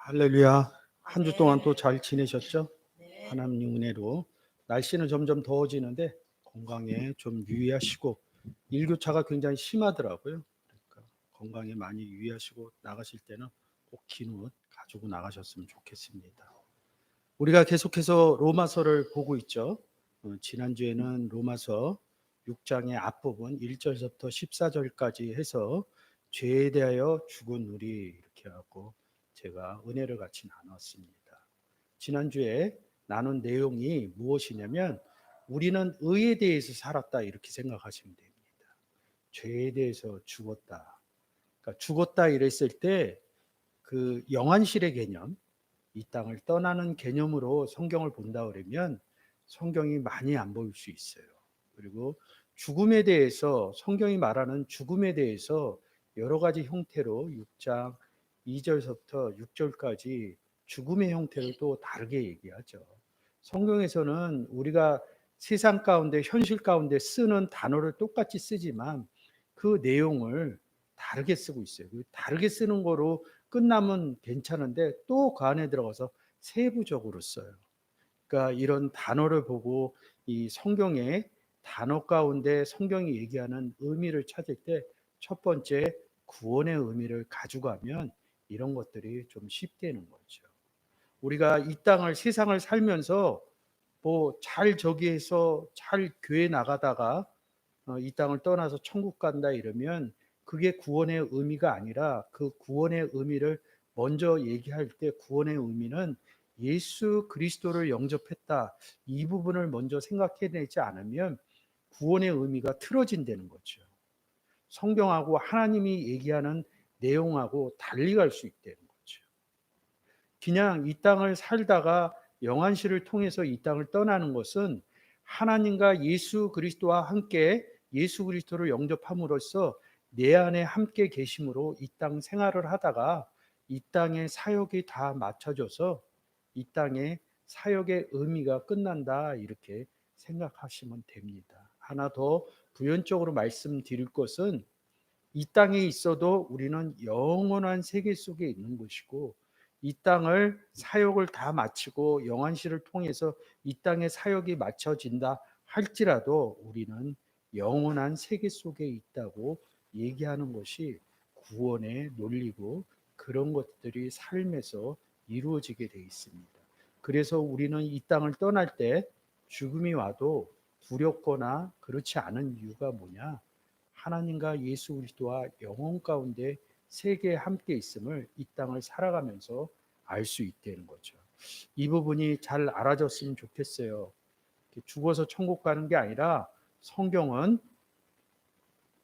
할렐루야. 한 주 네. 동안 또 잘 지내셨죠? 네. 하나님 은혜로. 날씨는 점점 더워지는데 건강에 좀 유의하시고 일교차가 굉장히 심하더라고요. 그러니까 건강에 많이 유의하시고 나가실 때는 꼭 긴 옷 가지고 나가셨으면 좋겠습니다. 우리가 계속해서 로마서를 보고 있죠. 지난주에는 로마서 6장의 앞부분 1절부터 14절까지 해서 죄에 대하여 죽은 우리 이렇게 하고 제가 은혜를 같이 나눴습니다. 지난주에 나눈 내용이 무엇이냐면 우리는 의에 대해서 살았다 이렇게 생각하시면 됩니다. 죄에 대해서 죽었다. 그러니까 죽었다 이랬을 때 그 영안실의 개념, 이 땅을 떠나는 개념으로 성경을 본다 그러면 성경이 많이 안 보일 수 있어요. 그리고 죽음에 대해서 성경이 말하는 죽음에 대해서 여러 가지 형태로 6장 2절부터 6절까지 죽음의 형태를 또 다르게 얘기하죠. 성경에서는 우리가 세상 가운데 현실 가운데 쓰는 단어를 똑같이 쓰지만 그 내용을 다르게 쓰고 있어요. 다르게 쓰는 거로 끝나면 괜찮은데 또 그 안에 들어가서 세부적으로 써요. 그러니까 이런 단어를 보고 이 성경의 단어 가운데 성경이 얘기하는 의미를 찾을 때 첫 번째 구원의 의미를 가져가면 이런 것들이 좀 쉽되는 거죠. 우리가 이 땅을 세상을 살면서 뭐 잘 저기에서 잘 교회 나가다가 이 땅을 떠나서 천국 간다 이러면 그게 구원의 의미가 아니라 그 구원의 의미를 먼저 얘기할 때 구원의 의미는 예수 그리스도를 영접했다. 이 부분을 먼저 생각해내지 않으면 구원의 의미가 틀어진다는 거죠. 성경하고 하나님이 얘기하는 내용하고 달리 갈 수 있다는 거죠. 그냥 이 땅을 살다가 영안실을 통해서 이 땅을 떠나는 것은 하나님과 예수 그리스도와 함께 예수 그리스도를 영접함으로써 내 안에 함께 계심으로 이 땅 생활을 하다가 이 땅의 사역이 다 맞춰져서 이 땅의 사역의 의미가 끝난다 이렇게 생각하시면 됩니다. 하나 더 부연적으로 말씀드릴 것은 이 땅에 있어도 우리는 영원한 세계 속에 있는 것이고 이 땅을 사역을 다 마치고 영안실을 통해서 이 땅의 사역이 마쳐진다 할지라도 우리는 영원한 세계 속에 있다고 얘기하는 것이 구원의 논리고 그런 것들이 삶에서 이루어지게 되어 있습니다. 그래서 우리는 이 땅을 떠날 때 죽음이 와도 두렵거나 그렇지 않은 이유가 뭐냐? 하나님과 예수 그리스도와 영혼 가운데 세계에 함께 있음을 이 땅을 살아가면서 알 수 있다는 거죠. 이 부분이 잘 알아졌으면 좋겠어요. 죽어서 천국 가는 게 아니라 성경은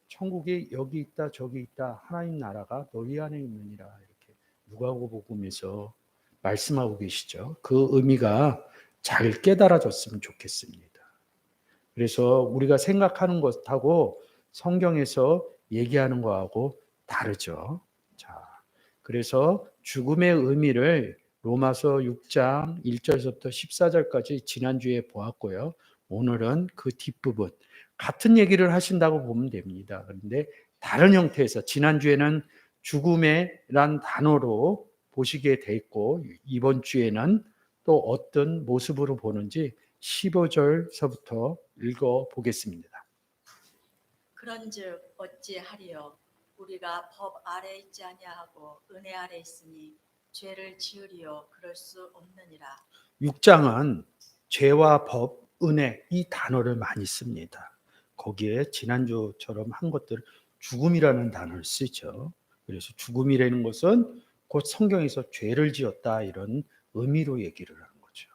천국이 여기 있다 저기 있다 하나님 나라가 너희 안에 있느니라 이렇게 누가복음에서 말씀하고 계시죠. 그 의미가 잘 깨달아졌으면 좋겠습니다. 그래서 우리가 생각하는 것하고 성경에서 얘기하는 거하고 다르죠. 자, 그래서 죽음의 의미를 로마서 6장 1절부터 14절까지 지난주에 보았고요. 오늘은 그 뒷부분 같은 얘기를 하신다고 보면 됩니다. 그런데 다른 형태에서 지난주에는 죽음이란 단어로 보시게 돼 있고 이번 주에는 또 어떤 모습으로 보는지 15절서부터 읽어 보겠습니다. 그런즉 어찌하리요? 우리가 법 아래 있지 아니하고 은혜 아래 있으니 죄를 지으리요? 그럴 수 없느니라. 6장은 죄와 법, 은혜 이 단어를 많이 씁니다. 거기에 지난주처럼 한 것들 죽음이라는 단어를 쓰죠. 그래서 죽음이라는 것은 곧 성경에서 죄를 지었다 이런 의미로 얘기를 하는 거죠.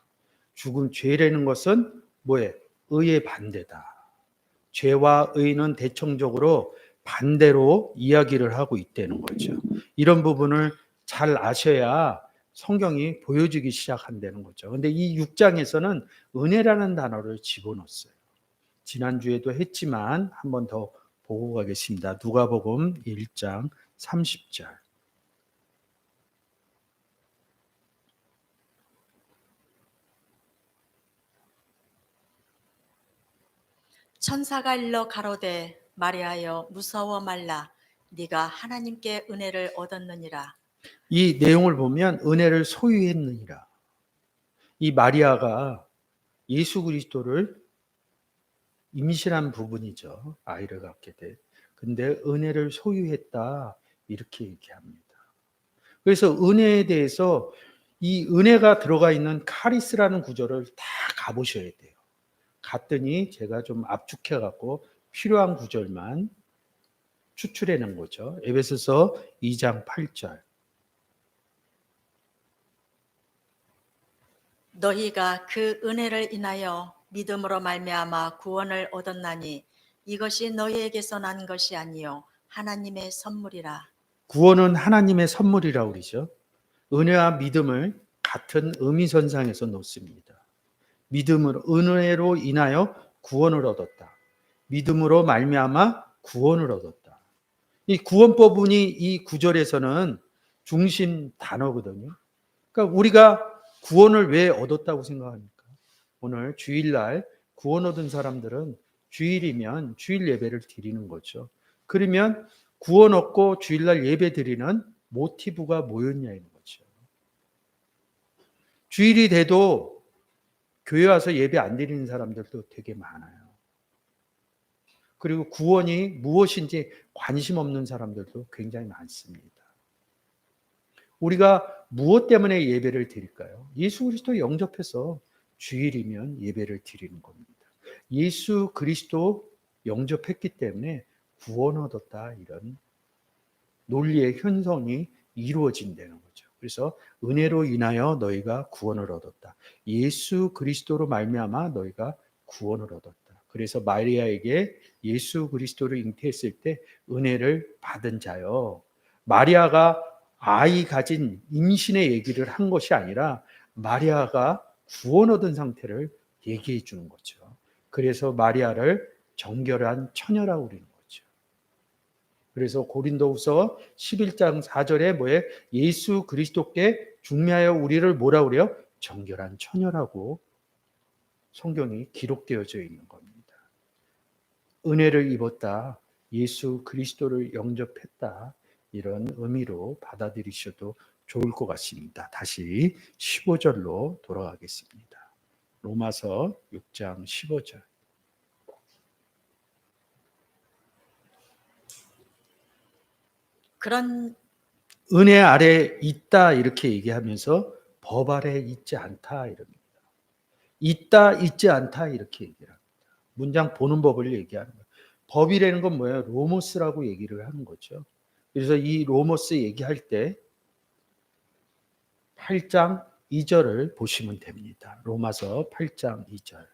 죽음, 죄라는 것은 뭐예요? 의의 반대다. 죄와 의는 대청적으로 반대로 이야기를 하고 있다는 거죠. 이런 부분을 잘 아셔야 성경이 보여지기 시작한다는 거죠. 근데 이 6장에서는 은혜라는 단어를 집어넣었어요. 지난주에도 했지만 한 번 더 보고 가겠습니다. 누가복음 1장 30절. 천사가 일러 가로되 마리아여 무서워 말라. 네가 하나님께 은혜를 얻었느니라. 이 내용을 보면 은혜를 소유했느니라. 이 마리아가 예수 그리스도를 임신한 부분이죠. 아이를 갖게 돼. 근데 은혜를 소유했다. 이렇게 얘기합니다. 그래서 은혜에 대해서 이 은혜가 들어가 있는 카리스라는 구절을 다 가보셔야 돼요. 갔더니 제가 좀 압축해 갖고 필요한 구절만 추출해낸 거죠. 에베소서 2장 8절. 너희가 그 은혜를 인하여 믿음으로 말미암아 구원을 얻었나니 이것이 너희에게서 난 것이 아니요 하나님의 선물이라. 구원은 하나님의 선물이라고 그러죠. 은혜와 믿음을 같은 의미선상에서 놓습니다. 믿음으로, 은혜로 인하여 구원을 얻었다. 믿음으로 말미암아 구원을 얻었다. 이 구원법이 이 구절에서는 중심 단어거든요. 그러니까 우리가 구원을 왜 얻었다고 생각합니까? 오늘 주일날 구원 얻은 사람들은 주일이면 주일 예배를 드리는 거죠. 그러면 구원 얻고 주일날 예배 드리는 모티브가 뭐였냐는 거죠. 주일이 돼도 교회 와서 예배 안 드리는 사람들도 되게 많아요. 그리고 구원이 무엇인지 관심 없는 사람들도 굉장히 많습니다. 우리가 무엇 때문에 예배를 드릴까요? 예수 그리스도 영접해서 주일이면 예배를 드리는 겁니다. 예수 그리스도 영접했기 때문에 구원 얻었다, 이런 논리의 현성이 이루어진다는 거죠. 그래서 은혜로 인하여 너희가 구원을 얻었다. 예수 그리스도로 말미암아 너희가 구원을 얻었다. 그래서 마리아에게 예수 그리스도를 잉태했을 때 은혜를 받은 자요. 마리아가 아이 가진 임신의 얘기를 한 것이 아니라 마리아가 구원 얻은 상태를 얘기해 주는 거죠. 그래서 마리아를 정결한 처녀라고 그러는 거죠. 그래서 고린도후서 11장 4절에 뭐에 예수 그리스도께 중매하여 우리를 뭐라고 그래요? 정결한 처녀라고 성경이 기록되어져 있는 겁니다. 은혜를 입었다. 예수 그리스도를 영접했다. 이런 의미로 받아들이셔도 좋을 것 같습니다. 다시 15절로 돌아가겠습니다. 로마서 6장 15절. 그런 은혜 아래 있다 이렇게 얘기하면서 법 아래 있지 않다 이럽니다. 있다 있지 않다 이렇게 얘기를 합니다. 문장 보는 법을 얘기하는 거예요. 법이라는 건 뭐예요? 로모스라고 얘기를 하는 거죠. 그래서 이 로모스 얘기할 때 8장 2절을 보시면 됩니다. 로마서 8장 2절.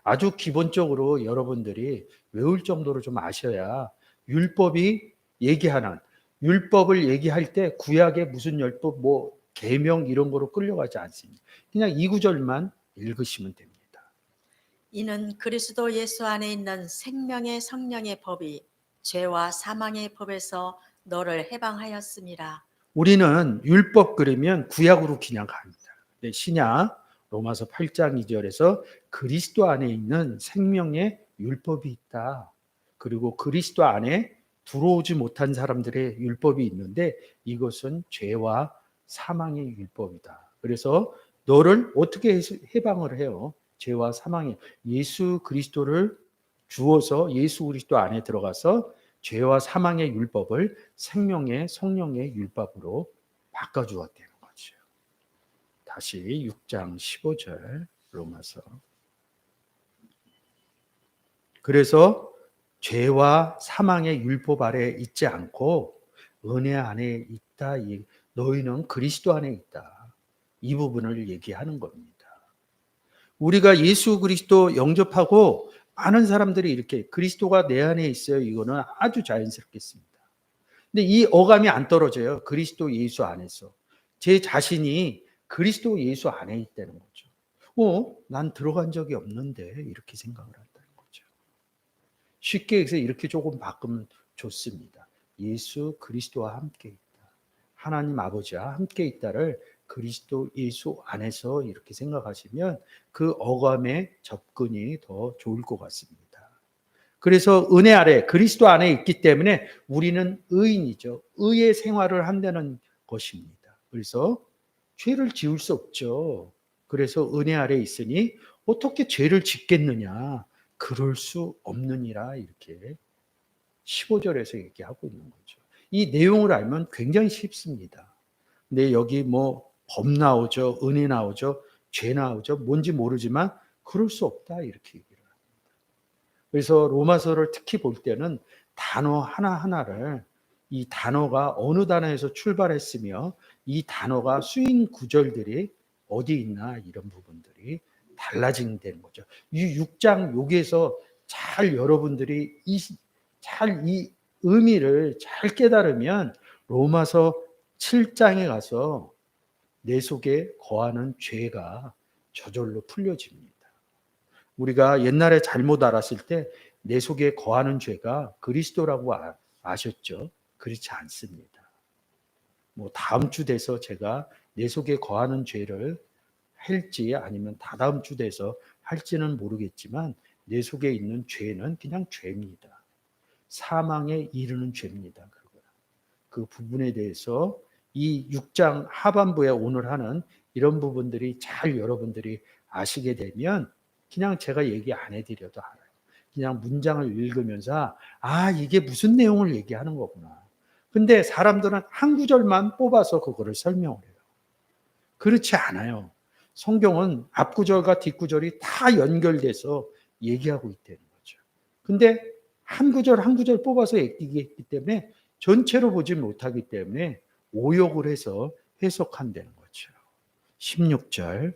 아주 기본적으로 여러분들이 외울 정도로 좀 아셔야 율법이 얘기하는, 율법을 얘기할 때 구약의 무슨 율법, 뭐 계명 이런 거로 끌려가지 않습니다. 그냥 이 구절만 읽으시면 됩니다. 이는 그리스도 예수 안에 있는 생명의 성령의 법이 죄와 사망의 법에서 너를 해방하였음이라. 우리는 율법 그러면 구약으로 그냥 갑니다. 근데 신약 로마서 8장 2절에서 그리스도 안에 있는 생명의 율법이 있다. 그리고 그리스도 안에 들어오지 못한 사람들의 율법이 있는데 이것은 죄와 사망의 율법이다. 그래서 너를 어떻게 해방을 해요? 죄와 사망의 예수 그리스도를 주어서 예수 그리스도 안에 들어가서 죄와 사망의 율법을 생명의 성령의 율법으로 바꿔주었다는 거죠. 다시 6장 15절 로마서. 그래서 죄와 사망의 율법 아래 있지 않고 은혜 안에 있다. 너희는 그리스도 안에 있다. 이 부분을 얘기하는 겁니다. 우리가 예수 그리스도 영접하고 많은 사람들이 이렇게 그리스도가 내 안에 있어요. 이거는 아주 자연스럽겠습니다. 근데 이 어감이 안 떨어져요. 그리스도 예수 안에서. 제 자신이 그리스도 예수 안에 있다는 거죠. 난 들어간 적이 없는데 이렇게 생각을 한다는 거죠. 쉽게 해서 이렇게 조금 바꾸면 좋습니다. 예수 그리스도와 함께 있다. 하나님 아버지와 함께 있다를 그리스도 예수 안에서 이렇게 생각하시면 그 어감의 접근이 더 좋을 것 같습니다. 그래서 은혜 아래 그리스도 안에 있기 때문에 우리는 의인이죠. 의의 생활을 한다는 것입니다. 그래서 죄를 지을 수 없죠. 그래서 은혜 아래 있으니 어떻게 죄를 짓겠느냐. 그럴 수 없느니라 이렇게 15절에서 얘기하고 있는 거죠. 이 내용을 알면 굉장히 쉽습니다. 근데 여기 뭐 법 나오죠. 은혜 나오죠. 죄 나오죠. 뭔지 모르지만 그럴 수 없다 이렇게 얘기를 합니다. 그래서 로마서를 특히 볼 때는 단어 하나하나를 이 단어가 어느 단어에서 출발했으며 이 단어가 쓰인 구절들이 어디 있나 이런 부분들이 달라진다는 거죠. 이 6장 여기에서 잘 여러분들이 이 의미를 잘 깨달으면 로마서 7장에 가서 내 속에 거하는 죄가 저절로 풀려집니다. 우리가 옛날에 잘못 알았을 때 내 속에 거하는 죄가 그리스도라고 아셨죠? 그렇지 않습니다. 뭐 다음 주 돼서 제가 내 속에 거하는 죄를 할지 아니면 다다음 주 돼서 할지는 모르겠지만 내 속에 있는 죄는 그냥 죄입니다. 사망에 이르는 죄입니다. 그 부분에 대해서 이 6장 하반부에 오늘 하는 이런 부분들이 잘 여러분들이 아시게 되면 그냥 제가 얘기 안 해드려도 알아요. 그냥 문장을 읽으면서 이게 무슨 내용을 얘기하는 거구나. 근데 사람들은 한 구절만 뽑아서 그거를 설명을 해요. 그렇지 않아요. 성경은 앞구절과 뒷구절이 다 연결돼서 얘기하고 있다는 거죠. 근데 한 구절 한 구절 뽑아서 얘기했기 때문에 전체로 보지 못하기 때문에 오역을 해서 해석한다는 거죠. 16절.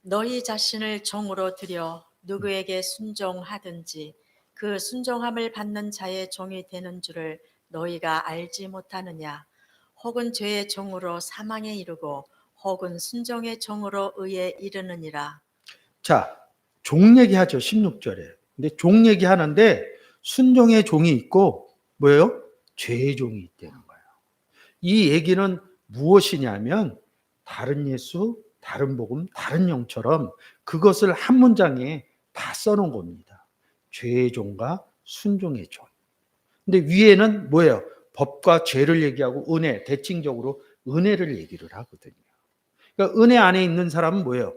너희 자신을 종으로 들여 누구에게 순종하든지 그 순종함을 받는 자의 종이 되는 줄을 너희가 알지 못하느냐. 혹은 죄의 종으로 사망에 이르고 혹은 순종의 종으로 의에 이르느니라. 자, 종 얘기하죠. 16절에. 근데 종 얘기하는데 순종의 종이 있고 뭐예요? 죄의 종이 있다는 거예요. 이 얘기는 무엇이냐면 다른 예수, 다른 복음, 다른 영처럼 그것을 한 문장에 다 써놓은 겁니다. 죄의 종과 순종의 종. 근데 위에는 뭐예요? 법과 죄를 얘기하고 은혜, 대칭적으로 은혜를 얘기를 하거든요. 그러니까 은혜 안에 있는 사람은 뭐예요?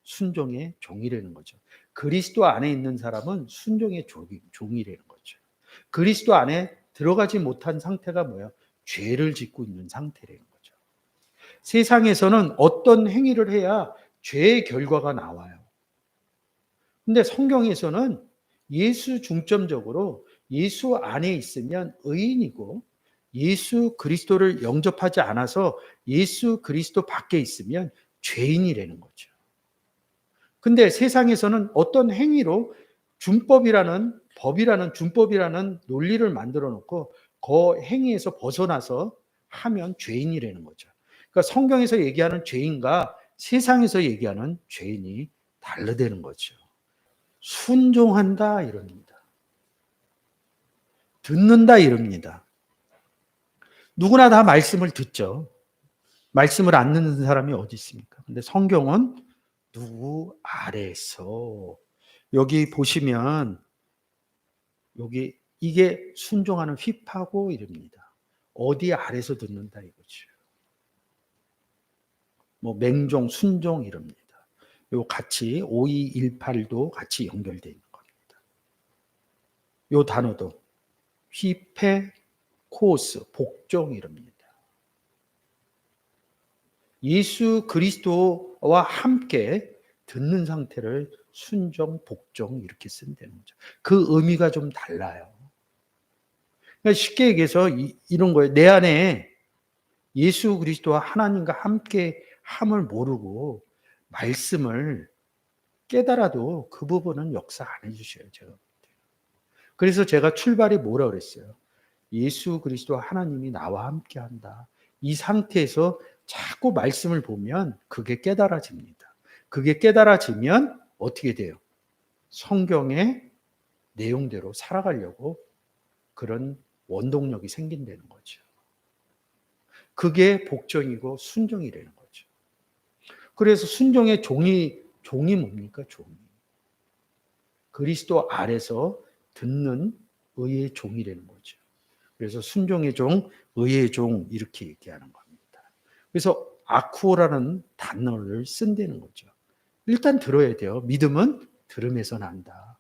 순종의 종이라는 거죠. 그리스도 안에 있는 사람은 순종의 종이라는 거죠. 그리스도 안에 들어가지 못한 상태가 뭐예요? 죄를 짓고 있는 상태라는 거죠. 세상에서는 어떤 행위를 해야 죄의 결과가 나와요. 근데 성경에서는 예수 중점적으로 예수 안에 있으면 의인이고 예수 그리스도를 영접하지 않아서 예수 그리스도 밖에 있으면 죄인이라는 거죠. 근데 세상에서는 어떤 행위로 준법이라는 논리를 만들어 놓고 그 행위에서 벗어나서 하면 죄인이라는 거죠. 그러니까 성경에서 얘기하는 죄인과 세상에서 얘기하는 죄인이 다르다는 거죠. 순종한다 이럽니다. 듣는다 이럽니다. 누구나 다 말씀을 듣죠. 말씀을 안 듣는 사람이 어디 있습니까? 근데 성경은 누구 아래서 여기 보시면 여기 이게 순종하는 휘파고 이럽니다. 어디 아래서 듣는다 이거죠. 뭐 맹종, 순종 이럽니다. 요 같이 5218도 같이 연결되어 있는 겁니다. 요 단어도 휘페 코스 복종 이럽니다. 예수 그리스도와 함께 듣는 상태를 순종, 복종 이렇게 쓴다는 거죠. 그 의미가 좀 달라요. 그러니까 쉽게 얘기해서 이런 거예요. 내 안에 예수 그리스도와 하나님과 함께 함을 모르고 말씀을 깨달아도 그 부분은 역사 안 해주셔요. 제가. 그래서 제가 출발이 뭐라 그랬어요? 예수 그리스도와 하나님이 나와 함께 한다. 이 상태에서 자꾸 말씀을 보면 그게 깨달아집니다. 그게 깨달아지면 어떻게 돼요? 성경의 내용대로 살아가려고 그런 원동력이 생긴다는 거죠. 그게 복종이고 순종이라는 거죠. 그래서 순종의 종이 뭡니까? 종이. 그리스도 아래서 듣는 의의 종이라는 거죠. 그래서 순종의 종, 의의 종 이렇게 얘기하는 겁니다. 그래서 아쿠오라는 단어를 쓴다는 거죠. 일단 들어야 돼요. 믿음은 들음에서 난다.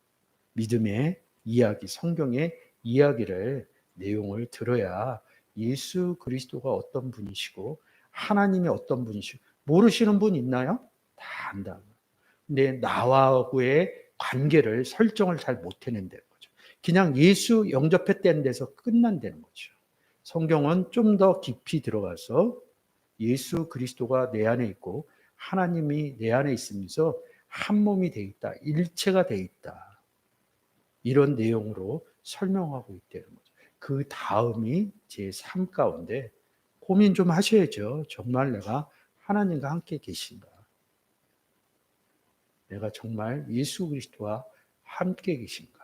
믿음의 이야기, 성경의 이야기를, 내용을 들어야 예수 그리스도가 어떤 분이시고 하나님이 어떤 분이시고, 모르시는 분 있나요? 다 안다. 근데 나와의 관계를 설정을 잘 못 해낸다는 거죠. 그냥 예수 영접했다는 데서 끝난다는 거죠. 성경은 좀 더 깊이 들어가서 예수 그리스도가 내 안에 있고 하나님이 내 안에 있으면서 한 몸이 돼 있다, 일체가 돼 있다, 이런 내용으로 설명하고 있다는 거죠. 그 다음이 제 삶 가운데 고민 좀 하셔야죠. 정말 내가 하나님과 함께 계신가? 내가 정말 예수 그리스도와 함께 계신가?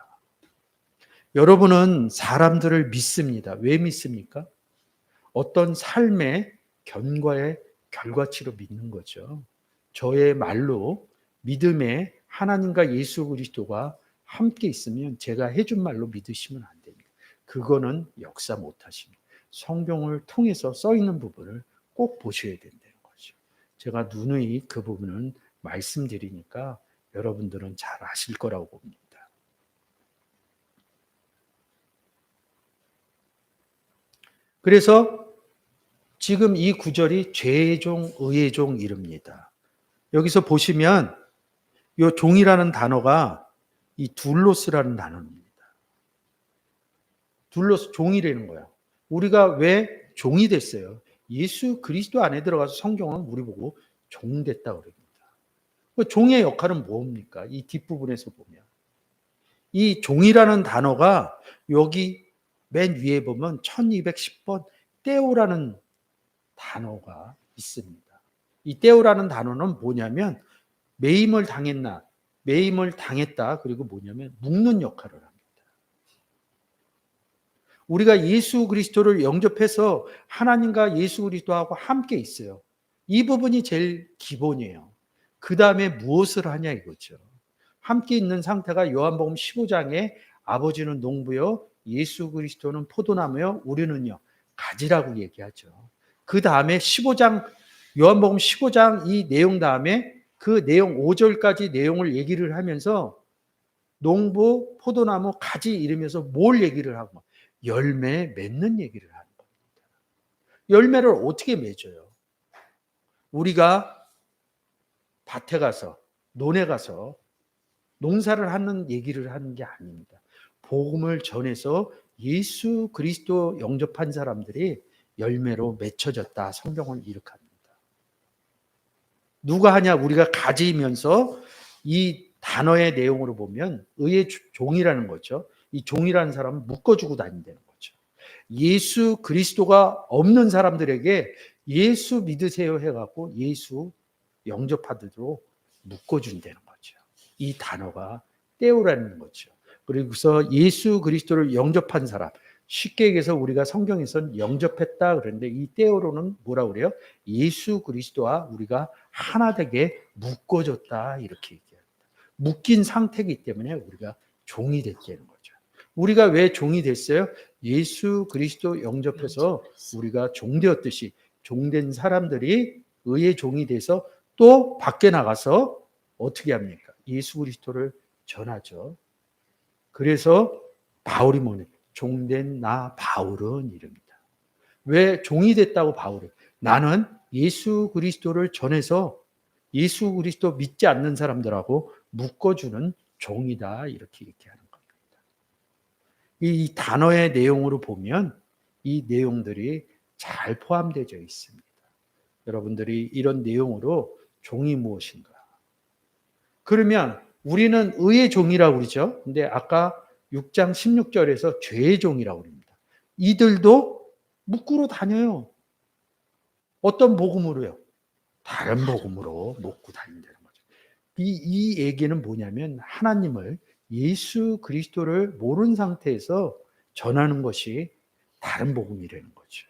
여러분은 사람들을 믿습니다. 왜 믿습니까? 어떤 삶의 견과의 결과치로 믿는 거죠. 저의 말로 믿음에 하나님과 예수 그리스도가 함께 있으면 제가 해준 말로 믿으시면 안 됩니다. 그거는 역사 못 하십니다. 성경을 통해서 써 있는 부분을 꼭 보셔야 된다는 거죠. 제가 누누이 그 부분은 말씀드리니까 여러분들은 잘 아실 거라고 봅니다. 그래서 지금 이 구절이 죄의 종, 의의 종 이릅니다. 여기서 보시면 이 종이라는 단어가 이 둘로스라는 단어입니다. 둘로스, 종이라는 거야. 우리가 왜 종이 됐어요? 예수 그리스도 안에 들어가서 성경은 우리 보고 종 됐다 그럽니다. 종의 역할은 뭡니까? 이 뒷부분에서 보면 이 종이라는 단어가 여기 맨 위에 보면 1210번 떼오라는 단어가 있습니다. 이 떼오라는 단어는 뭐냐면 매임을 당했나, 매임을 당했다, 그리고 뭐냐면 묶는 역할을 합니다. 우리가 예수 그리스도를 영접해서 하나님과 예수 그리스도하고 함께 있어요. 이 부분이 제일 기본이에요. 그 다음에 무엇을 하냐 이거죠. 함께 있는 상태가 요한복음 15장에 아버지는 농부요, 예수 그리스도는 포도나무요, 우리는요 가지라고 얘기하죠. 그 다음에 15장, 요한복음 15장 이 내용 다음에 그 내용 5절까지 내용을 얘기를 하면서 농부, 포도나무, 가지 이러면서 뭘 얘기를 하고 열매 맺는 얘기를 하는 겁니다. 열매를 어떻게 맺어요? 우리가 밭에 가서, 논에 가서 농사를 하는 얘기를 하는 게 아닙니다. 복음을 전해서 예수 그리스도 영접한 사람들이 열매로 맺혀졌다. 성경은 이렇게 합니다. 누가 하냐? 우리가 가지면서 이 단어의 내용으로 보면 의의 종이라는 거죠. 이 종이라는 사람은 묶어주고 다닌다는 거죠. 예수 그리스도가 없는 사람들에게 예수 믿으세요 해갖고 예수 영접하도록 묶어준다는 거죠. 이 단어가 떼오라는 거죠. 그리고서 예수 그리스도를 영접한 사람, 쉽게 얘기해서 우리가 성경에서는 영접했다 그러는데 이 떼오로는 뭐라고 그래요? 예수 그리스도와 우리가 하나 되게 묶어졌다 이렇게 얘기합니다. 묶인 상태이기 때문에 우리가 종이 됐다는 거죠. 우리가 왜 종이 됐어요? 예수 그리스도 영접해서 우리가 종되었듯이 종된 사람들이 의의 종이 돼서 또 밖에 나가서 어떻게 합니까? 예수 그리스도를 전하죠. 그래서 바울이 뭐냐? 종된 나 바울은 이릅니다. 왜 종이 됐다고 바울이? 나는 예수 그리스도를 전해서 예수 그리스도 믿지 않는 사람들하고 묶어주는 종이다 이렇게 얘기하는 겁니다. 이 단어의 내용으로 보면 이 내용들이 잘 포함되어 있습니다. 여러분들이 이런 내용으로 종이 무엇인가? 그러면 우리는 의의 종이라고 그러죠. 근데 아까 6장 16절에서 죄의 종이라고 그럽니다. 이들도 묶으러 다녀요. 어떤 복음으로요? 다른 복음으로 묶고 다닌다는 거죠. 이 얘기는 뭐냐면 하나님을, 예수 그리스도를 모르는 상태에서 전하는 것이 다른 복음이라는 거죠.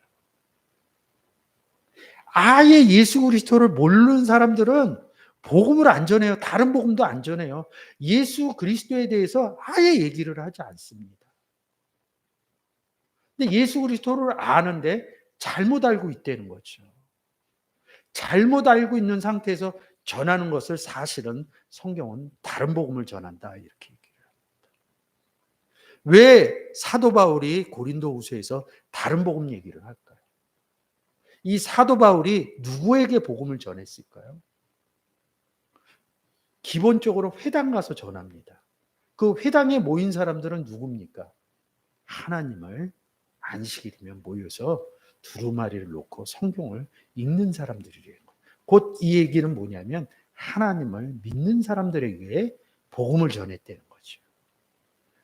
아예 예수 그리스도를 모르는 사람들은 복음을 안 전해요. 다른 복음도 안 전해요. 예수 그리스도에 대해서 아예 얘기를 하지 않습니다. 근데 예수 그리스도를 아는데 잘못 알고 있다는 거죠. 잘못 알고 있는 상태에서 전하는 것을 사실은 성경은 다른 복음을 전한다 이렇게 얘기해요. 왜 사도 바울이 고린도후서에서 다른 복음 얘기를 할까요? 이 사도 바울이 누구에게 복음을 전했을까요? 기본적으로 회당 가서 전합니다. 그 회당에 모인 사람들은 누굽니까? 하나님을 안식일이면 모여서 두루마리를 놓고 성경을 읽는 사람들이래요. 곧 이 얘기는 뭐냐면 하나님을 믿는 사람들에게 복음을 전했다는 거죠.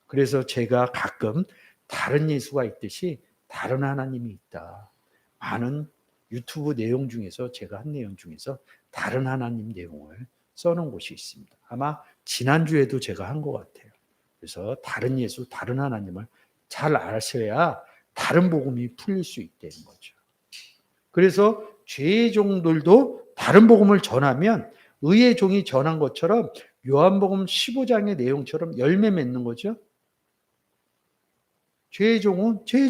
그래서 제가 가끔 다른 예수가 있듯이 다른 하나님이 있다. 많은 유튜브 내용 중에서 제가 한 내용 중에서 다른 하나님 내용을 써놓은 곳이 있습니다. 아마 지난주에도 제가 한 것 같아요. 그래서 다른 예수, 다른 하나님을 잘 아셔야 다른 복음이 풀릴 수 있다는 거죠. 그래서 죄의 종들도 다른 복음을 전하면 의의 종이 전한 것처럼 요한복음 15장의 내용처럼 열매 맺는 거죠. 죄의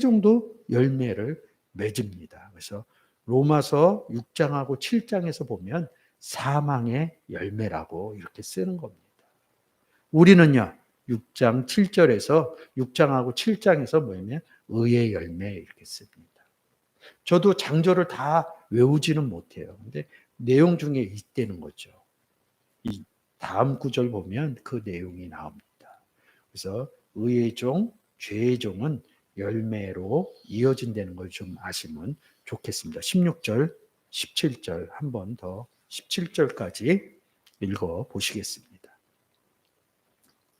종도 열매를 맺습니다. 그래서 로마서 6장하고 7장에서 보면 사망의 열매라고 이렇게 쓰는 겁니다. 우리는요, 6장 7절에서 6장하고 7장에서 뭐냐면 의의 열매 이렇게 씁니다. 저도 장조를 다 외우지는 못해요. 근데 내용 중에 있다는 거죠. 이 다음 구절 보면 그 내용이 나옵니다. 그래서 의의 종, 죄의 종은 열매로 이어진다는 걸 좀 아시면 좋겠습니다. 16절, 17절 한 번 더 17절까지 읽어 보시겠습니다.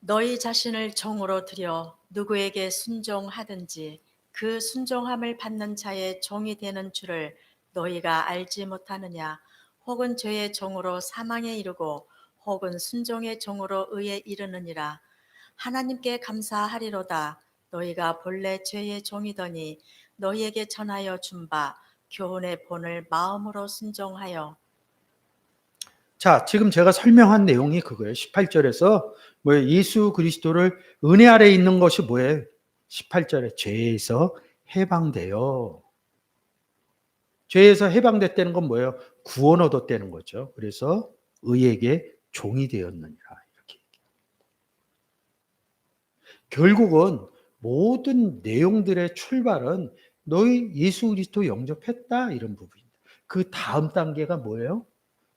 너희 자신을 종으로 들여 누구에게 순종하든지 그 순종함을 받는 자의 종이 되는 줄을 너희가 알지 못하느냐? 혹은 죄의 종으로 사망에 이르고 혹은 순종의 종으로 의에 이르느니라. 하나님께 감사하리로다. 너희가 본래 죄의 종이더니 너희에게 전하여 준 바 교훈의 본을 마음으로 순종하여. 자, 지금 제가 설명한 내용이 그거예요. 18절에서 뭐예요? 예수 그리스도를 은혜 아래 있는 것이 뭐예요? 18절에 죄에서 해방돼요. 죄에서 해방됐다는 건 뭐예요? 구원 얻었다는 거죠. 그래서 의에게 종이 되었느니라. 이렇게. 결국은 모든 내용들의 출발은 너희 예수 그리스도 영접했다 이런 부분입니다. 그 다음 단계가 뭐예요?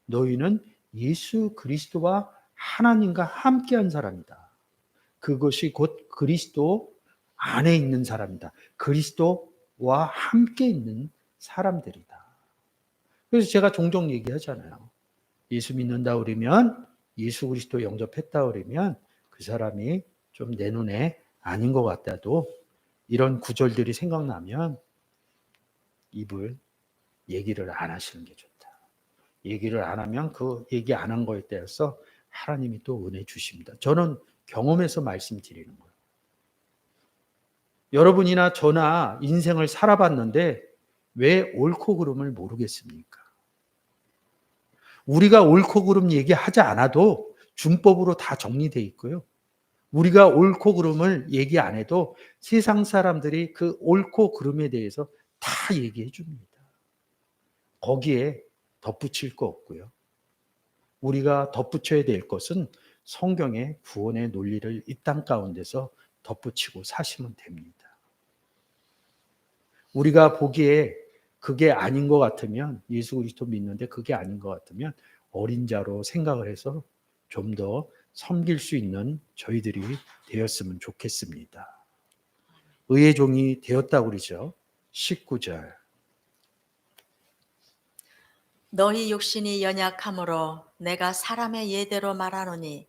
너희는 예수 그리스도와 하나님과 함께한 사람이다. 그것이 곧 그리스도 안에 있는 사람이다. 그리스도와 함께 있는 사람들이다. 그래서 제가 종종 얘기하잖아요. 예수 믿는다 그러면 예수 그리스도 영접했다 그러면 그 사람이 좀 내 눈에 아닌 것 같아도 이런 구절들이 생각나면 입을 얘기를 안 하시는 게 좋다. 얘기를 안 하면 그 얘기 안 한 거에 대해서 하나님이 또 은혜 주십니다. 저는 경험해서 말씀드리는 거예요. 여러분이나 저나 인생을 살아봤는데 왜 옳고 그름을 모르겠습니까? 우리가 옳고 그름 얘기하지 않아도 준법으로 다 정리되어 있고요. 우리가 옳고 그름을 얘기 안 해도 세상 사람들이 그 옳고 그름에 대해서 다 얘기해 줍니다. 거기에 덧붙일 거 없고요. 우리가 덧붙여야 될 것은 성경의 구원의 논리를 이 땅 가운데서 덧붙이고 사시면 됩니다. 우리가 보기에 그게 아닌 것 같으면 예수 그리스도 믿는데 그게 아닌 것 같으면 어린 자로 생각을 해서 좀 더 섬길 수 있는 저희들이 되었으면 좋겠습니다. 의의 종이 되었다고 그러죠. 19절. 너희 육신이 연약함으로 내가 사람의 예대로 말하노니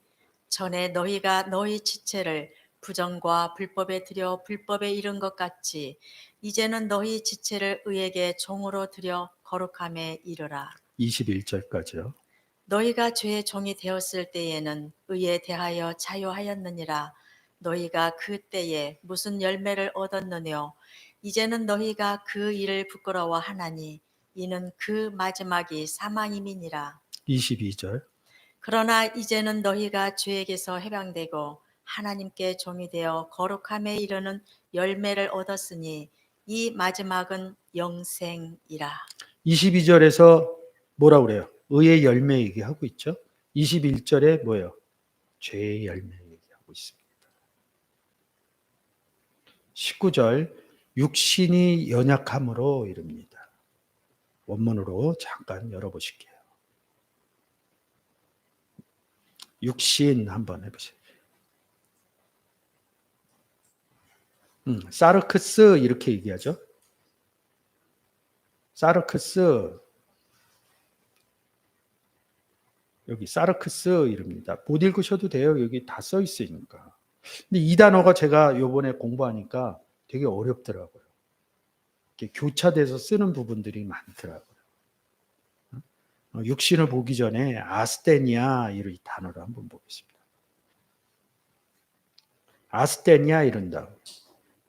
전에 너희가 너희 지체를 부정과 불법에 들여 불법에 이른 것 같이 이제는 너희 지체를 의에게 종으로 들여 거룩함에 이르라. 21절까지요. 너희가 죄의 종이 되었을 때에는 의에 대하여 자유하였느니라. 너희가 그 때에 무슨 열매를 얻었느뇨? 이제는 너희가 그 일을 부끄러워하나니 이는 그 마지막이 사망임이니라. 22절. 그러나 이제는 너희가 죄에게서 해방되고 하나님께 종이 되어 거룩함에 이르는 열매를 얻었으니 이 마지막은 영생이라. 22절에서 뭐라 그래요? 의의 열매 얘기하고 있죠. 21절에 뭐예요? 죄의 열매 얘기하고 있습니다. 19절 육신이 연약함으로 이릅니다. 원문으로 잠깐 열어보실게요. 육신 한번 해보세요. 사르크스 이렇게 얘기하죠. 사르크스 여기 사르크스 이릅니다. 못 읽으셔도 돼요. 여기 다 써 있으니까. 근데 이 단어가 제가 요번에 공부하니까 되게 어렵더라고요. 이렇게 교차돼서 쓰는 부분들이 많더라고요. 육신을 보기 전에 아스테니아 이 단어를 한번 보겠습니다. 아스테니아 이런다고.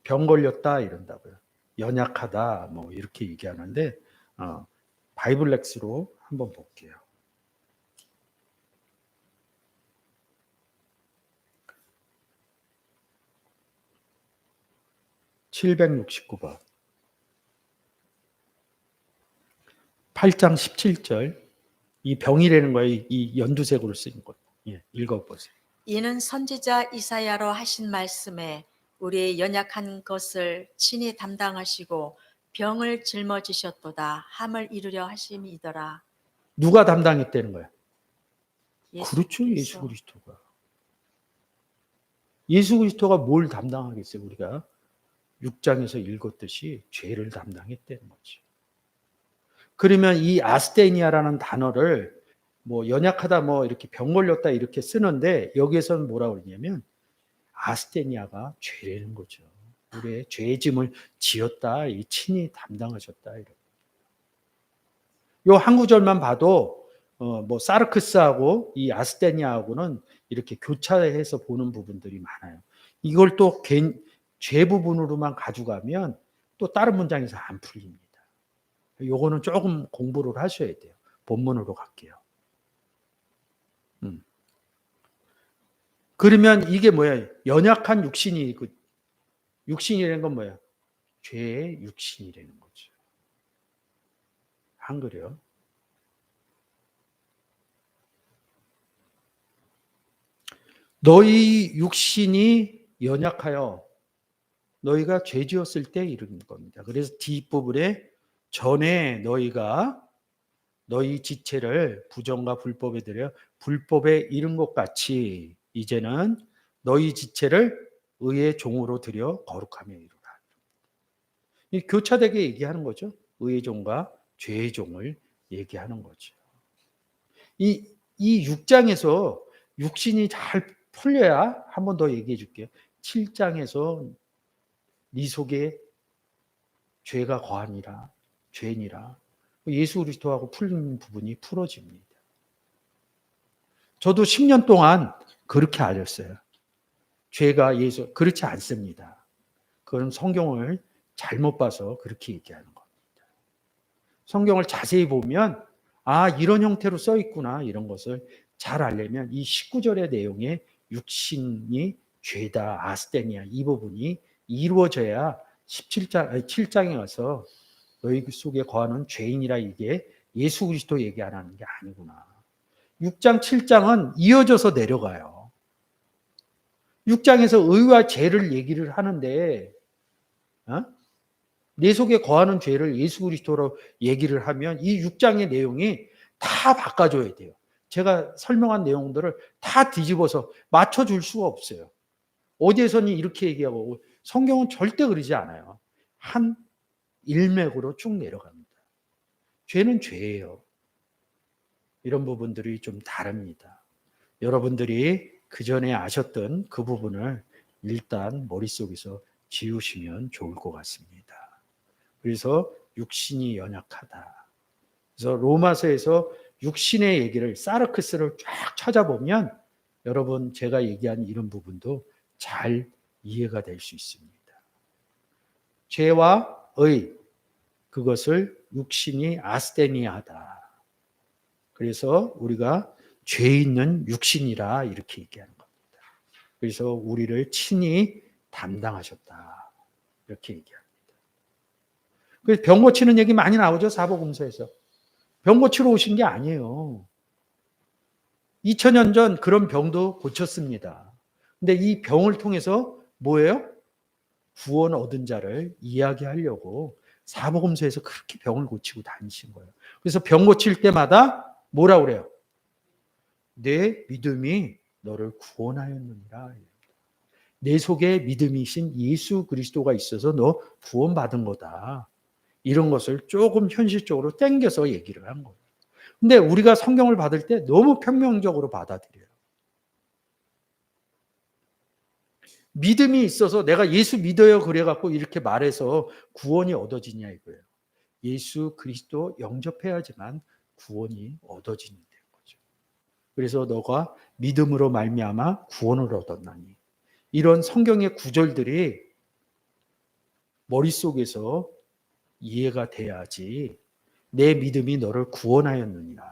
병 걸렸다 이런다고요. 연약하다 뭐 이렇게 얘기하는데 바이블렉스로 한번 볼게요. 769번 8장 17절 이 병이라는 거에 이 연두색으로 쓰인 것. 예, 읽어보세요. 이는 선지자 이사야로 하신 말씀에 우리의 연약한 것을 친히 담당하시고 병을 짊어지셨도다 함을 이루려 하심이더라. 누가 담당했다는 거야? 그렇죠. 예수 예수께서. 그리스도가. 예수 그리스도가 뭘 담당하겠어요? 우리가 6장에서 읽었듯이 죄를 담당했다는 거죠. 그러면 이 아스테니아라는 단어를 뭐 연약하다 뭐 이렇게 병 걸렸다 이렇게 쓰는데 여기에서는 뭐라 그러냐면 아스테니아가 죄라는 거죠. 우리의 죄의 짐을 지었다, 이 친히 담당하셨다. 요 한 구절만 봐도 뭐 사르크스하고 이 아스테니아하고는 이렇게 교차해서 보는 부분들이 많아요. 이걸 또 죄 부분으로만 가져가면 또 다른 문장에서 안 풀립니다. 요거는 조금 공부를 하셔야 돼요. 본문으로 갈게요. 그러면 이게 뭐야? 연약한 육신이 육신이라는 건 뭐야? 죄의 육신이라는 거죠. 한글이요. 너희 육신이 연약하여 너희가 죄 지었을 때 이르는 겁니다. 그래서 뒷부분에 전에 너희가 너희 지체를 부정과 불법에 들여 불법에 이른 것 같이 이제는 너희 지체를 의의 종으로 들여 거룩하며 이루라. 이 교차되게 얘기하는 거죠. 의의 종과 죄의 종을 얘기하는 거죠. 이 6장에서 육신이 잘 풀려야 한 번 더 얘기해 줄게요. 7장에서 네 속에 죄가 거하니라, 죄니라. 예수 그리스도하고 풀린 부분이 풀어집니다. 저도 10년 동안 그렇게 알렸어요. 죄가 예수, 그렇지 않습니다. 그건 성경을 잘못 봐서 그렇게 얘기하는 겁니다. 성경을 자세히 보면 이런 형태로 써 있구나 이런 것을 잘 알려면 이 19절의 내용에 육신이 죄다 아스테니아 이 부분이 이루어져야 7장에 가서 너희 속에 거하는 죄인이라 이게 예수 그리스도 얘기 안 하는 게 아니구나. 6장 7장은 이어져서 내려가요. 6장에서 의와 죄를 얘기를 하는데 내 속에 거하는 죄를 예수 그리스도로 얘기를 하면 이 6장의 내용이 다 바꿔줘야 돼요. 제가 설명한 내용들을 다 뒤집어서 맞춰줄 수가 없어요. 어디에서는 이렇게 얘기하고 성경은 절대 그러지 않아요. 한 일맥으로 쭉 내려갑니다. 죄는 죄예요. 이런 부분들이 좀 다릅니다. 여러분들이 그 전에 아셨던 그 부분을 일단 머릿속에서 지우시면 좋을 것 같습니다. 그래서 육신이 연약하다. 그래서 로마서에서 육신의 얘기를 사르크스를 쫙 찾아보면 여러분 제가 얘기한 이런 부분도 잘 이해가 될 수 있습니다. 죄와 의 그것을 육신이 아스테니아다. 그래서 우리가 죄 있는 육신이라 이렇게 얘기하는 겁니다. 그래서 우리를 친히 담당하셨다. 이렇게 얘기합니다. 그래서 병 고치는 얘기 많이 나오죠. 사복음서에서. 병 고치러 오신 게 아니에요. 2000년 전 그런 병도 고쳤습니다. 근데 이 병을 통해서 뭐예요? 구원 얻은 자를 이야기하려고 사복음서에서 그렇게 병을 고치고 다니신 거예요. 그래서 병 고칠 때마다 뭐라 그래요? 내 믿음이 너를 구원하였느니라. 내 속에 믿음이신 예수 그리스도가 있어서 너 구원받은 거다. 이런 것을 조금 현실적으로 땡겨서 얘기를 한 거예요. 근데 우리가 성경을 받을 때 너무 평면적으로 받아들여요. 믿음이 있어서 내가 예수 믿어요 그래갖고 이렇게 말해서 구원이 얻어지냐 이거예요. 예수 그리스도 영접해야지만 구원이 얻어지는 거죠. 그래서 너가 믿음으로 말미암아 구원을 얻었나니, 이런 성경의 구절들이 머릿속에서 이해가 돼야지 내 믿음이 너를 구원하였느니라.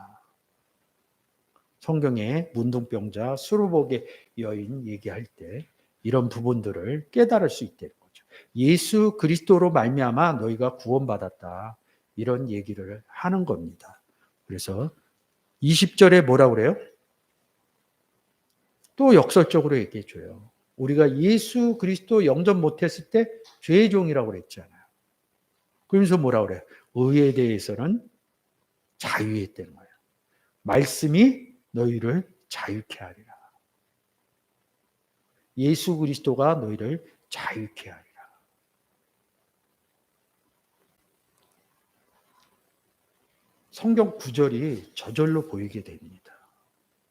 성경에 문둥병자 수르복의 여인 얘기할 때 이런 부분들을 깨달을 수 있다는 거죠. 예수 그리스도로 말미암아 너희가 구원받았다. 이런 얘기를 하는 겁니다. 그래서 20절에 뭐라 그래요? 또 역설적으로 얘기해 줘요. 우리가 예수 그리스도 영접 못했을 때 죄의 종이라고 그랬잖아요. 그러면서 뭐라 그래요? 의에 대해서는 자유했다는 거예요. 말씀이 너희를 자유케 하리라. 예수 그리스도가 너희를 자유케 하리라. 성경 구절이 저절로 보이게 됩니다.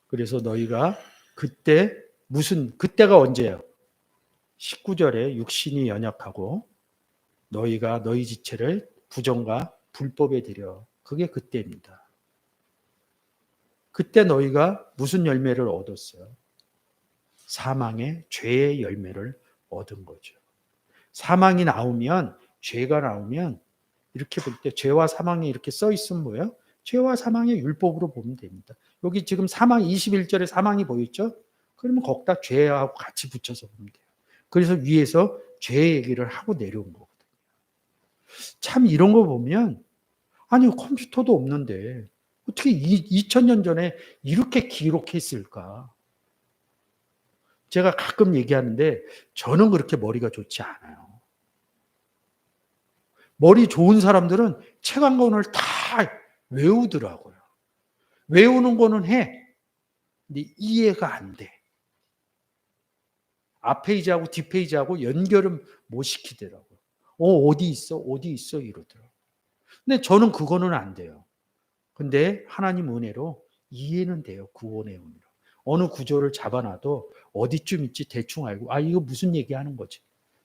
그래서 너희가 그때가 언제예요? 19절에 육신이 연약하고 너희가 너희 지체를 부정과 불법에 들여. 그게 그때입니다. 그때 너희가 무슨 열매를 얻었어요? 사망의 죄의 열매를 얻은 거죠. 사망이 나오면, 죄가 나오면 이렇게 볼 때 죄와 사망이 이렇게 써 있으면 뭐예요? 죄와 사망의 율법으로 보면 됩니다. 여기 지금 사망 21절에 사망이 보였죠? 그러면 거기다 죄하고 같이 붙여서 보면 돼요. 그래서 위에서 죄 얘기를 하고 내려온 거거든요. 참 이런 거 보면, 아니 컴퓨터도 없는데 어떻게 2000년 전에 이렇게 기록했을까? 제가 가끔 얘기하는데 저는 그렇게 머리가 좋지 않아요. 머리 좋은 사람들은 책 한 권을 다 외우더라고요. 외우는 거는 해. 근데 이해가 안 돼. 앞 페이지하고 뒷 페이지하고 연결은 못 시키더라고요. 어디 있어? 어디 있어? 이러더라고요. 근데 저는 그거는 안 돼요. 근데 하나님 은혜로 이해는 돼요. 구원의 은혜로. 어느 구조를 잡아놔도 어디쯤 있지 대충 알고, 이거 무슨 얘기하는 거지.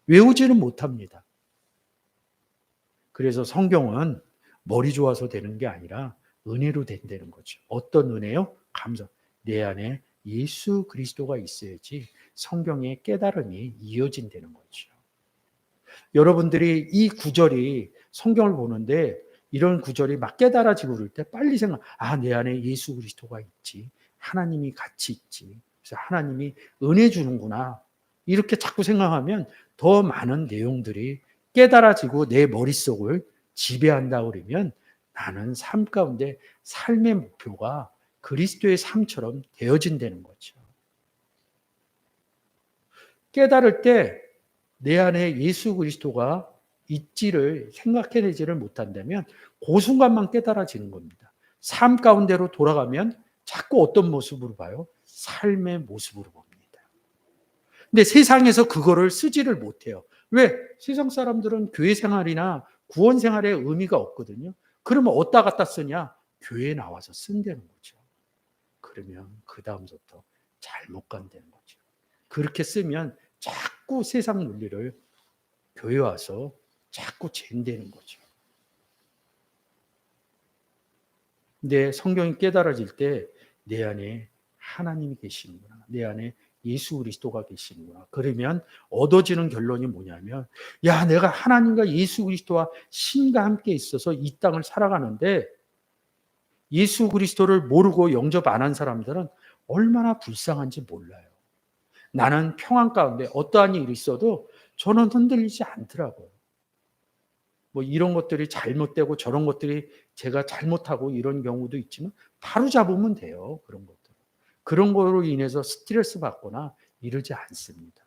외우지는 못합니다. 그래서 성경은 머리 좋아서 되는 게 아니라 은혜로 된다는 거죠. 어떤 은혜요? 감사. 내 안에 예수 그리스도가 있어야지 성경의 깨달음이 이어진다는 거죠. 여러분들이 이 구절이 성경을 보는데 이런 구절이 막 깨달아지고 그럴 때 빨리 내 안에 예수 그리스도가 있지. 하나님이 같이 있지. 그래서 하나님이 은혜 주는구나. 이렇게 자꾸 생각하면 더 많은 내용들이 깨달아지고 내 머릿속을 지배한다 그러면 나는 삶 가운데 삶의 목표가 그리스도의 삶처럼 되어진다는 거죠. 깨달을 때 내 안에 예수 그리스도가 있지를 생각해내지를 못한다면 그 순간만 깨달아지는 겁니다. 삶 가운데로 돌아가면 자꾸 어떤 모습으로 봐요? 삶의 모습으로 봅니다. 근데 세상에서 그거를 쓰지를 못해요. 왜? 세상 사람들은 교회 생활이나 구원 생활에 의미가 없거든요. 그러면 어디다 갖다 쓰냐? 교회에 나와서 쓴다는 거죠. 그러면 그 다음부터 잘못 간다는 거죠. 그렇게 쓰면 자꾸 세상 논리를 교회 와서 자꾸 잰다는 거죠. 근데 성경이 깨달아질 때 내 안에 하나님이 계시는구나. 내 안에 예수 그리스도가 계시는구나. 그러면 얻어지는 결론이 뭐냐면, 내가 하나님과 예수 그리스도와 신과 함께 있어서 이 땅을 살아가는데 예수 그리스도를 모르고 영접 안 한 사람들은 얼마나 불쌍한지 몰라요. 나는 평안 가운데 어떠한 일이 있어도 저는 흔들리지 않더라고요. 뭐 이런 것들이 잘못되고 저런 것들이 제가 잘못하고 이런 경우도 있지만 바로 잡으면 돼요. 그런 것들. 그런 거로 인해서 스트레스 받거나 이러지 않습니다.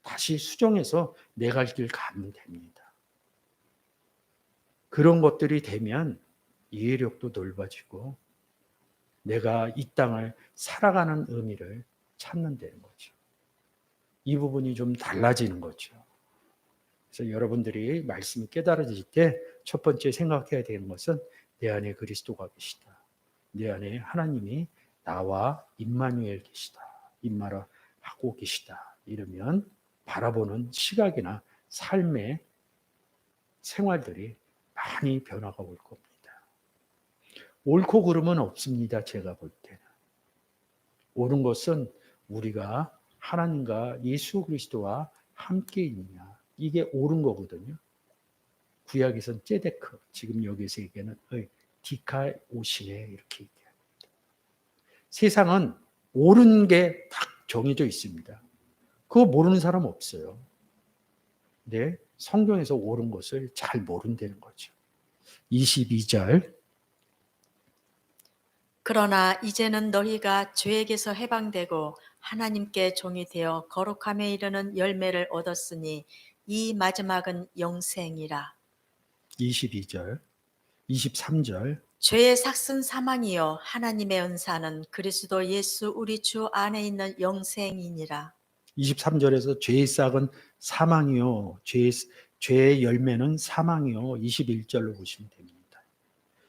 다시 수정해서 내 갈 길 가면 됩니다. 그런 것들이 되면 이해력도 넓어지고 내가 이 땅을 살아가는 의미를 찾는 되는 거죠. 이 부분이 좀 달라지는 거죠. 그래서 여러분들이 말씀이 깨달아질 때 첫 번째 생각해야 되는 것은 내 안에 그리스도가 계시다. 내 안에 하나님이 나와 임마누엘 계시다. 임마라 하고 계시다. 이러면 바라보는 시각이나 삶의 생활들이 많이 변화가 올 겁니다. 옳고 그름은 없습니다. 제가 볼 때는. 옳은 것은 우리가 하나님과 예수 그리스도와 함께 있느냐. 이게 옳은 거거든요. 구약에서는 ጼ데크, 지금 여기서 얘기하는 디카오시네 이렇게 얘기합니다. 세상은 옳은 게 딱 정해져 있습니다. 그거 모르는 사람 없어요. 근데 성경에서 옳은 것을 잘 모른다는 거죠. 22절 그러나 이제는 너희가 죄에게서 해방되고 하나님께 종이 되어 거룩함에 이르는 열매를 얻었으니 이 마지막은 영생이라. 22절 23절 죄의 삭은 사망이요 하나님의 은사는 그리스도 예수 우리 주 안에 있는 영생이니라. 23절에서 죄의 싹은 사망이요 죄의 열매는 사망이요 21절로 보시면 됩니다.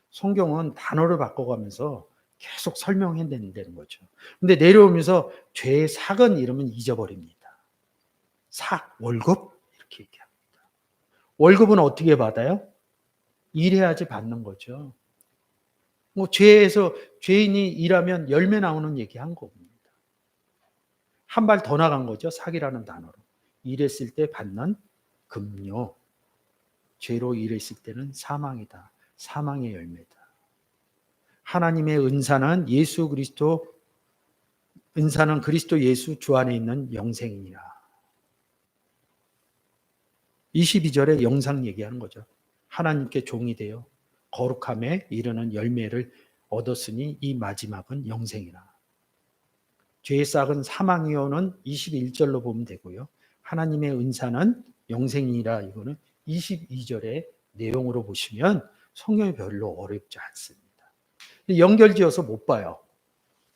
성경은 단어를 바꿔가면서 계속 설명해낸다는 거죠. 근데 내려오면서 죄의 삭은 이러면 잊어버립니다. 삭, 월급 이렇게 얘기합니다. 월급은 어떻게 받아요? 일해야지 받는 거죠. 뭐 죄에서 죄인이 일하면 열매 나오는 얘기 한 겁니다. 한 발 더 나간 거죠. 삭이라는 단어로. 일했을 때 받는 금요. 죄로 일했을 때는 사망이다. 사망의 열매다. 하나님의 은사는 예수 그리스도 은사는 그리스도 예수 주 안에 있는 영생이니라. 22절에 영상 얘기하는 거죠. 하나님께 종이 되어 거룩함에 이르는 열매를 얻었으니 이 마지막은 영생이라. 죄의 싹은 사망이요는 21절로 보면 되고요. 하나님의 은사는 영생이라 이거는 22절의 내용으로 보시면 성경이 별로 어렵지 않습니다. 연결지어서 못 봐요.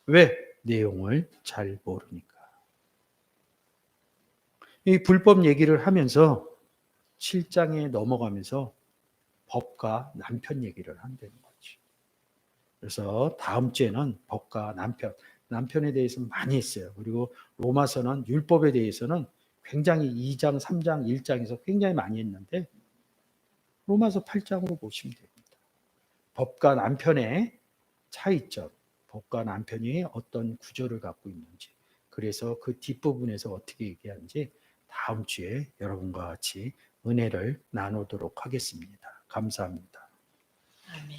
왜? 내용을 잘 모르니까. 이 불법 얘기를 하면서 7장에 넘어가면서 법과 남편 얘기를 한다는 거죠. 그래서 다음 주에는 법과 남편에 대해서 많이 했어요. 그리고 로마서는 율법에 대해서는 굉장히 2장, 3장, 1장에서 굉장히 많이 했는데 로마서 8장으로 보시면 됩니다. 법과 남편의 차이점, 법과 남편이 어떤 구조를 갖고 있는지, 그래서 그 뒷부분에서 어떻게 얘기하는지 다음 주에 여러분과 같이 은혜를 나누도록 하겠습니다. 감사합니다. 아멘.